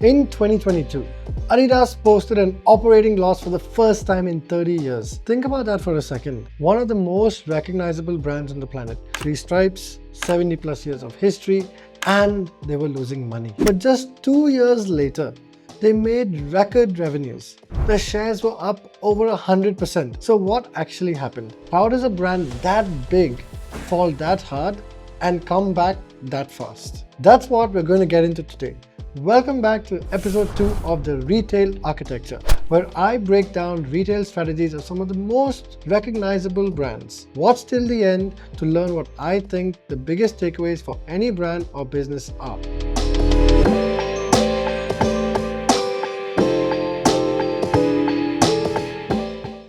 In 2022, Adidas posted an operating loss for the first time in 30 years. Think about that for a second. One of the most recognizable brands on the planet. 3 stripes, 70 plus years of history, and they were losing money. But just 2 years later, they made record revenues. The shares were up over 100%. So what actually happened? How does a brand that big fall that hard and come back that fast? That's what we're going to get into today. Welcome back to episode 2 of the Retail Architecture, where I break down retail strategies of some of the most recognizable brands. Watch till the end to learn what I think the biggest takeaways for any brand or business are.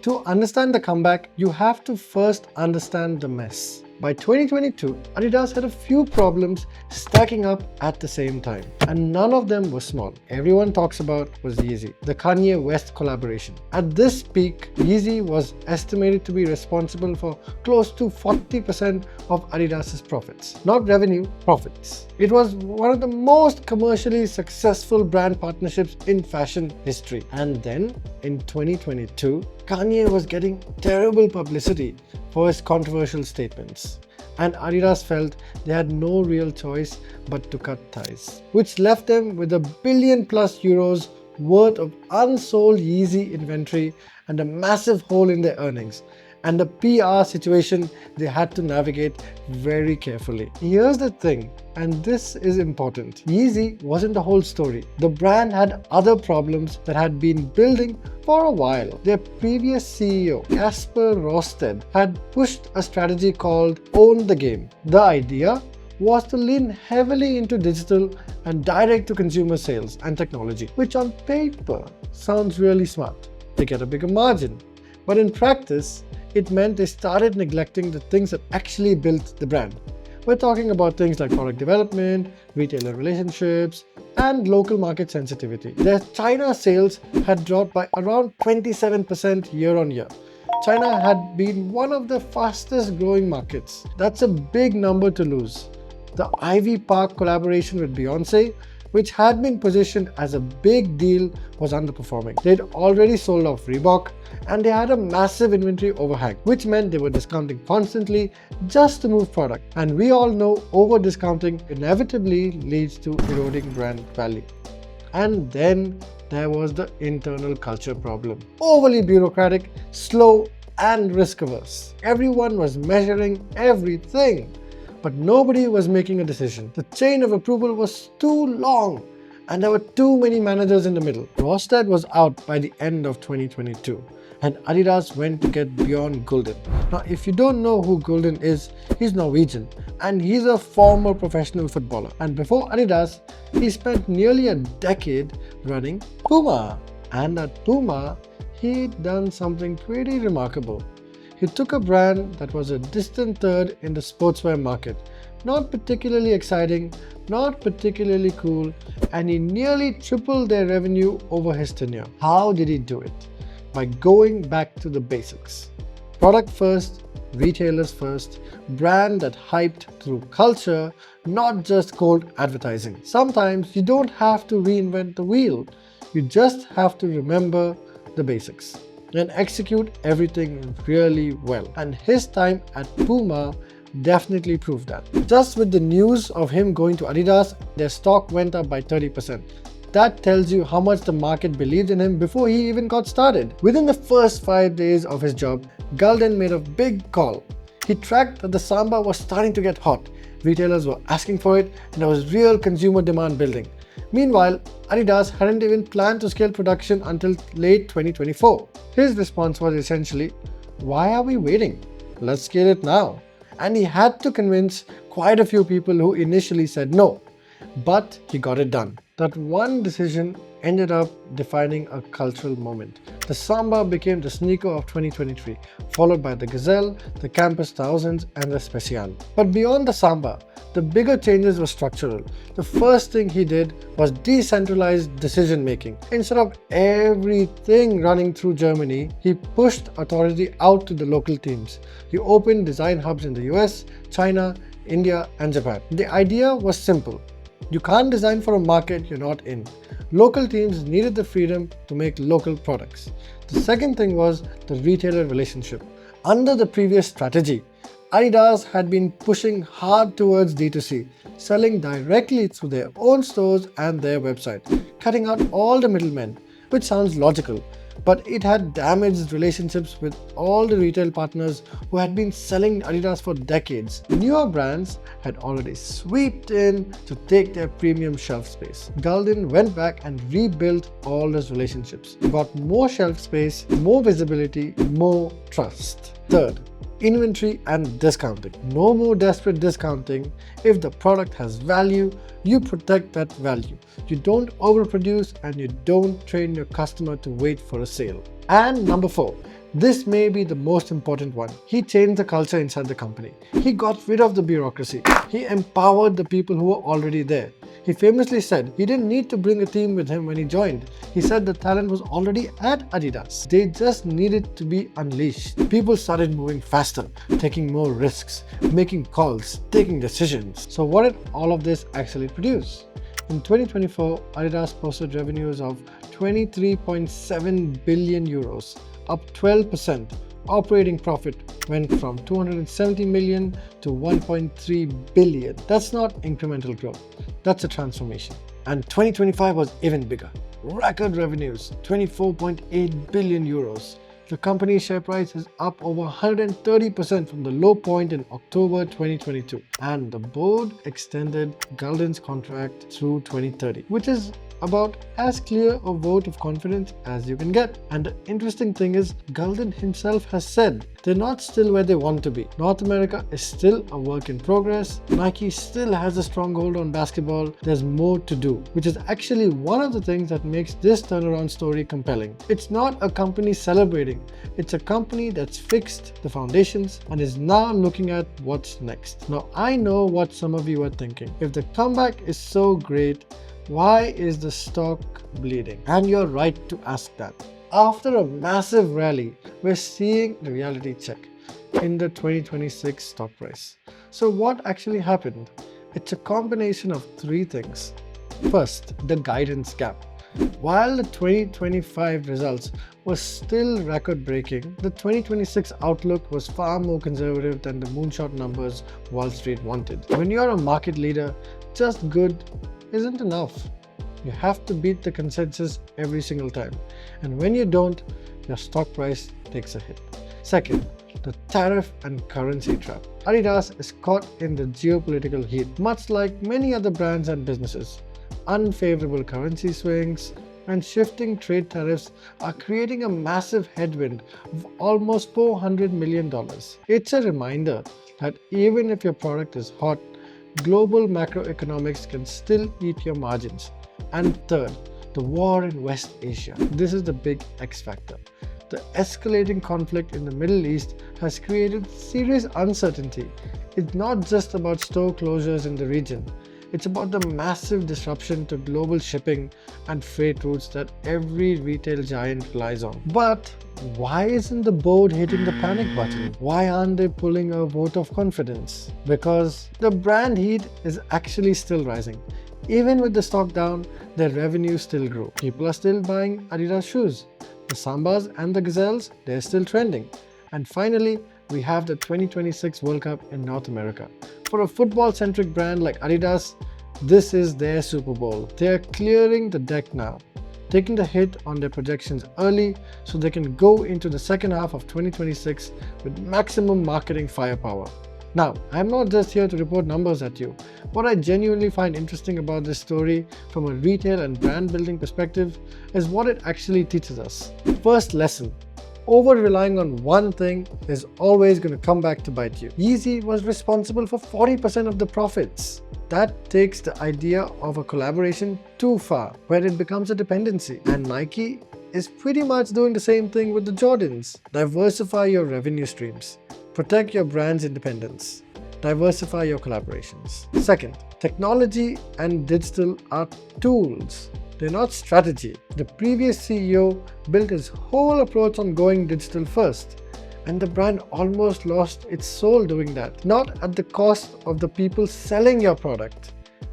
To understand the comeback, you have to first understand the mess. By 2022, Adidas had a few problems stacking up at the same time, and none of them were small. Everyone talks about was Yeezy, the Kanye West collaboration. At this peak, Yeezy was estimated to be responsible for close to 40% of Adidas's profits. Not revenue, profits. It was one of the most commercially successful brand partnerships in fashion history. And then, in 2022, Kanye was getting terrible publicity for his controversial statements, and Adidas felt they had no real choice but to cut ties, which left them with €1 billion plus worth of unsold Yeezy inventory and a massive hole in their earnings, and the PR situation they had to navigate very carefully. Here's the thing, and this is important. Yeezy wasn't the whole story. The brand had other problems that had been building for a while. Their previous CEO, Kasper Rosted, had pushed a strategy called Own the Game. The idea was to lean heavily into digital and direct-to-consumer sales and technology, which on paper sounds really smart. They get a bigger margin. But in practice, it meant they started neglecting the things that actually built the brand. We're talking about things like product development, retailer relationships, and local market sensitivity. Their China sales had dropped by around 27% year on year. China had been one of the fastest growing markets. That's a big number to lose. The Ivy Park collaboration with Beyonce, which had been positioned as a big deal, was underperforming. They'd already sold off Reebok, and they had a massive inventory overhang, which meant they were discounting constantly just to move product. And we all know over-discounting inevitably leads to eroding brand value. And then there was the internal culture problem. Overly bureaucratic, slow, and risk-averse. Everyone was measuring everything, but nobody was making a decision. The chain of approval was too long, and there were too many managers in the middle. Rosted was out by the end of 2022, and Adidas went to get Bjorn Gulden. Now, if you don't know who Gulden is, he's Norwegian, and he's a former professional footballer. And before Adidas, he spent nearly a decade running Puma. And at Puma, he'd done something pretty remarkable. He took a brand that was a distant third in the sportswear market, not particularly exciting, not particularly cool, and he nearly tripled their revenue over his tenure. How did he do it? By going back to the basics. Product first, retailers first, brand that hyped through culture, not just cold advertising. Sometimes you don't have to reinvent the wheel, you just have to remember the basics and execute everything really well. And his time at Puma definitely proved that. Just with the news of him going to Adidas, their stock went up by 30%. That tells you how much the market believed in him before he even got started. Within the first 5 days of his job, Gulden made a big call. He tracked that the Samba was starting to get hot. Retailers were asking for it, and there was real consumer demand building. Meanwhile, Adidas hadn't even planned to scale production until late 2024. His response was essentially, "Why are we waiting? Let's scale it now." And he had to convince quite a few people who initially said no. But he got it done. That one decision ended up defining a cultural moment. The Samba became the sneaker of 2023, followed by the Gazelle, the Campus Thousands, and the Special. But beyond the Samba, the bigger changes were structural. The first thing he did was decentralized decision making. Instead of everything running through Germany, he pushed authority out to the local teams. He opened design hubs in the US, China, India, and Japan. The idea was simple: You can't design for a market you're not in. Local teams needed the freedom to make local products. The second thing was the retailer relationship. Under the previous strategy, Adidas had been pushing hard towards D2C, selling directly through their own stores and their website, cutting out all the middlemen, which sounds logical, but it had damaged relationships with all the retail partners who had been selling Adidas for decades. Newer brands had already swooped in to take their premium shelf space. Gulden went back and rebuilt all those relationships, got more shelf space, more visibility, more trust. Third, inventory and discounting. No more desperate discounting. If the product has value, you protect that value. You don't overproduce and you don't train your customer to wait for a sale. And number 4, this may be the most important one. He changed the culture inside the company. He got rid of the bureaucracy. He empowered the people who were already there. He famously said he didn't need to bring a team with him when he joined. He said the talent was already at Adidas. They just needed to be unleashed. People started moving faster, taking more risks, making calls, taking decisions. So what did all of this actually produce? In 2024, Adidas posted revenues of 23.7 billion euros, up 12%. Operating profit went from 270 million to 1.3 billion. That's not incremental growth, that's a transformation. And 2025 was even bigger. Record revenues, 24.8 billion euros. The company's share price is up over 130% from the low point in October 2022. And the board extended Gulden's contract through 2030, which is about as clear a vote of confidence as you can get. And the interesting thing is, Gulden himself has said they're not still where they want to be. North America is still a work in progress. Nike still has a strong hold on basketball. There's more to do, which is actually one of the things that makes this turnaround story compelling. It's not a company celebrating. It's a company that's fixed the foundations and is now looking at what's next. Now, I know what some of you are thinking. If the comeback is so great, why is the stock bleeding? And you're right to ask that. After a massive rally, we're seeing the reality check in the 2026 stock price. So what actually happened? It's a combination of 3 things. First, the guidance gap. While the 2025 results were still record-breaking, the 2026 outlook was far more conservative than the moonshot numbers Wall Street wanted. When you're a market leader, just good isn't enough. You have to beat the consensus every single time. And when you don't, your stock price takes a hit. Second, the tariff and currency trap. Adidas is caught in the geopolitical heat, much like many other brands and businesses. Unfavorable currency swings and shifting trade tariffs are creating a massive headwind of almost $400 million. It's a reminder that even if your product is hot, global macroeconomics can still eat your margins. And third, the war in West Asia. This is the big X factor. The escalating conflict in the Middle East has created serious uncertainty. It's not just about store closures in the region. It's about the massive disruption to global shipping and freight routes that every retail giant relies on. But why isn't the board hitting the panic button? Why aren't they pulling a vote of confidence? Because the brand heat is actually still rising. Even with the stock down, their revenue still grew. People are still buying Adidas shoes. The Sambas and the Gazelles, they're still trending. And finally, we have the 2026 World Cup in North America. For a football-centric brand like Adidas, this is their Super Bowl. They're clearing the deck now, taking the hit on their projections early so they can go into the second half of 2026 with maximum marketing firepower. Now, I'm not just here to report numbers at you. What I genuinely find interesting about this story from a retail and brand building perspective is what it actually teaches us. First lesson: over-relying on one thing is always going to come back to bite you. Yeezy was responsible for 40% of the profits. That takes the idea of a collaboration too far, where it becomes a dependency. And Nike is pretty much doing the same thing with the Jordans. Diversify your revenue streams. Protect your brand's independence. Diversify your collaborations. Second, technology and digital are tools. They're not strategy. The previous CEO built his whole approach on going digital first, and the brand almost lost its soul doing that. Not at the cost of the people selling your product.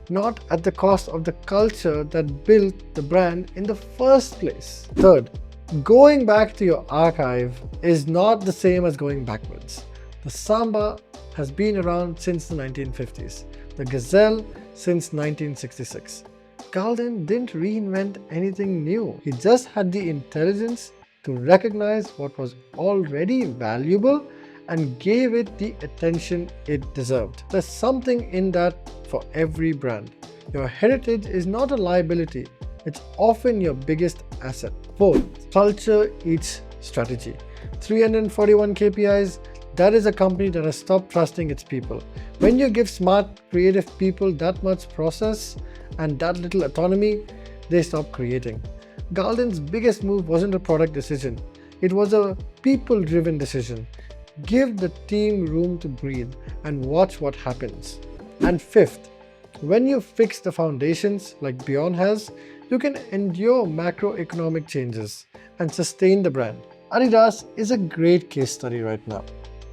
not at the cost of the culture that built the brand in the first place. Third, going back to your archive is not the same as going backwards. The Samba has been around since the 1950s, the Gazelle since 1966. Gulden didn't reinvent anything new. He just had the intelligence to recognize what was already valuable and gave it the attention it deserved. There's something in that for every brand. Your heritage is not a liability, it's often your biggest asset. Fourth, culture eats strategy. 341 KPIs, that is a company that has stopped trusting its people. When you give smart, creative people that much process and that little autonomy, they stop creating. Gulden's biggest move wasn't a product decision, it was a people-driven decision. Give the team room to breathe and watch what happens. And fifth, when you fix the foundations like Bjorn has, you can endure macroeconomic changes and sustain the brand. Adidas is a great case study right now.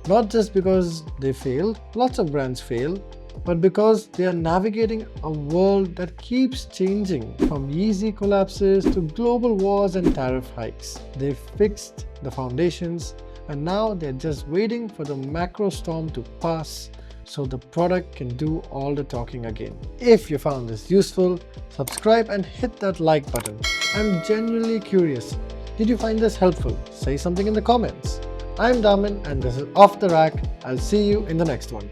Not just because they failed, lots of brands fail, but because they are navigating a world that keeps changing, from Yeezy collapses to global wars and tariff hikes. They've fixed the foundations and now they're just waiting for the macro storm to pass so the product can do all the talking again. If you found this useful, subscribe and hit that like button. I'm genuinely curious. Did you find this helpful? Say something in the comments. I'm Damin and this is Off the Rack. I'll see you in the next one.